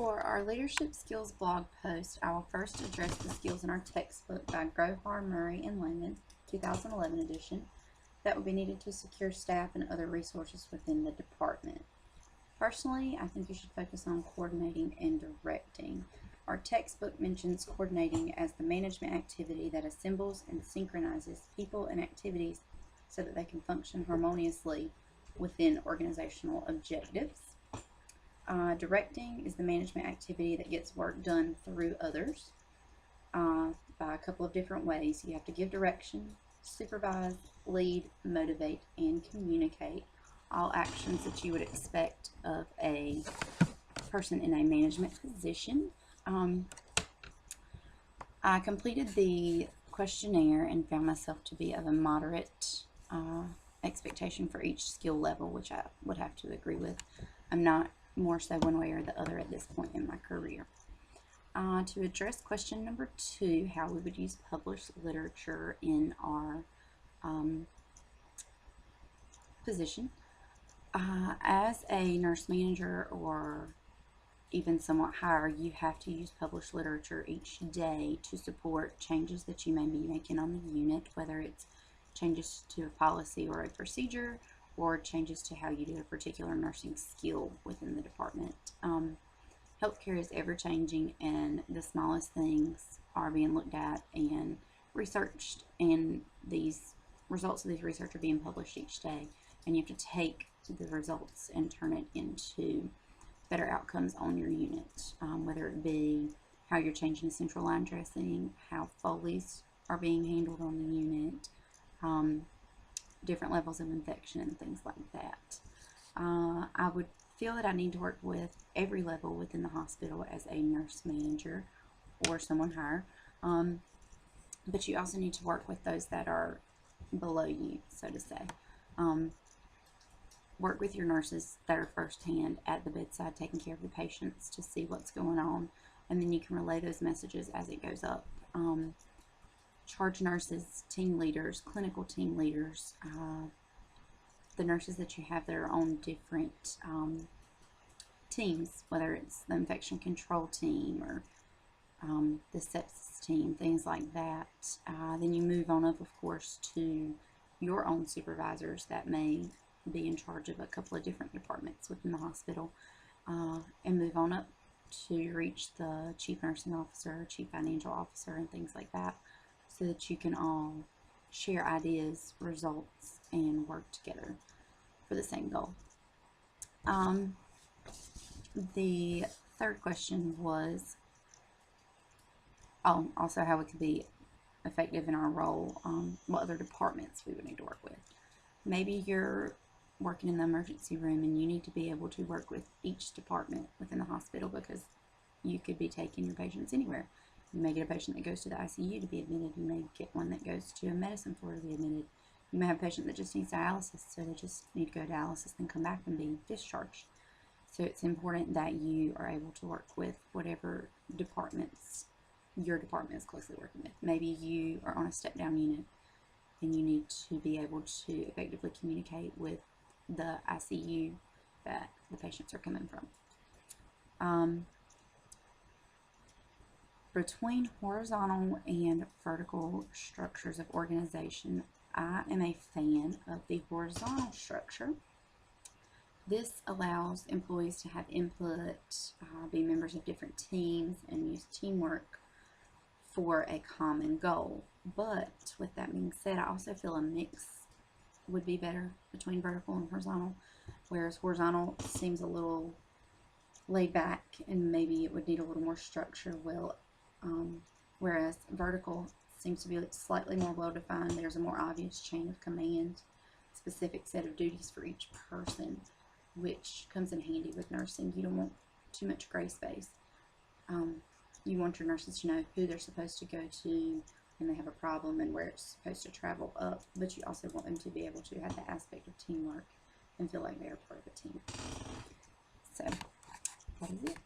For our leadership skills blog post, I will first address the skills in our textbook by Grohar, Murray, and Lehman, 2011 edition, that will be needed to secure staff and other resources within the department. Personally, I think you should focus on coordinating and directing. Our textbook mentions coordinating as the management activity that assembles and synchronizes people and activities so that they can function harmoniously within organizational objectives. Directing is the management activity that gets work done through others by a couple of different ways. You have to give direction, supervise, lead, motivate, and communicate, all actions that you would expect of a person in a management position. I completed the questionnaire and found myself to be of a moderate expectation for each skill level, which I would have to agree with. I'm not more so one way or the other at this point in my career. To address question number 2, how we would use published literature in our position. As a nurse manager or even somewhat higher, you have to use published literature each day to support changes that you may be making on the unit, whether it's changes to a policy or a procedure, or changes to how you do a particular nursing skill within the department. Healthcare is ever changing, and the smallest things are being looked at and researched, and these results of these research are being published each day, and you have to take the results and turn it into better outcomes on your unit, whether it be how you're changing central line dressing, how Foleys are being handled on the unit, different levels of infection and things like that. I would feel that I need to work with every level within the hospital as a nurse manager or someone higher, but you also need to work with those that are below you, so to say. Work with your nurses that are firsthand at the bedside taking care of the patients to see what's going on, and then you can relay those messages as it goes up. Charge nurses, team leaders, clinical team leaders, the nurses that you have that are on different teams, whether it's the infection control team or the sepsis team, things like that. Then you move on up, of course, to your own supervisors that may be in charge of a couple of different departments within the hospital, and move on up to reach the chief nursing officer, chief financial officer, and things like that, so that you can all share ideas, results, and work together for the same goal. The third question was also how we could be effective in our role, what other departments we would need to work with. Maybe you're working in the emergency room and you need to be able to work with each department within the hospital, because you could be taking your patients anywhere. You may get a patient that goes to the ICU to be admitted. You may get one that goes to a medicine floor to be admitted. You may have a patient that just needs dialysis, so they just need to go to dialysis and come back and be discharged. So it's important that you are able to work with whatever departments your department is closely working with. Maybe you are on a step-down unit and you need to be able to effectively communicate with the ICU that the patients are coming from. Between horizontal and vertical structures of organization, I am a fan of the horizontal structure. This allows employees to have input, be members of different teams, and use teamwork for a common goal. But with that being said, I also feel a mix would be better between vertical and horizontal, whereas horizontal seems a little laid back and maybe it would need a little more structure, whereas vertical seems to be slightly more well defined. There's a more obvious chain of command, specific set of duties for each person, which comes in handy with nursing. You don't want too much gray space. You want your nurses to know who they're supposed to go to when they have a problem and where it's supposed to travel up, but you also want them to be able to have the aspect of teamwork and feel like they are part of a team. So that is it.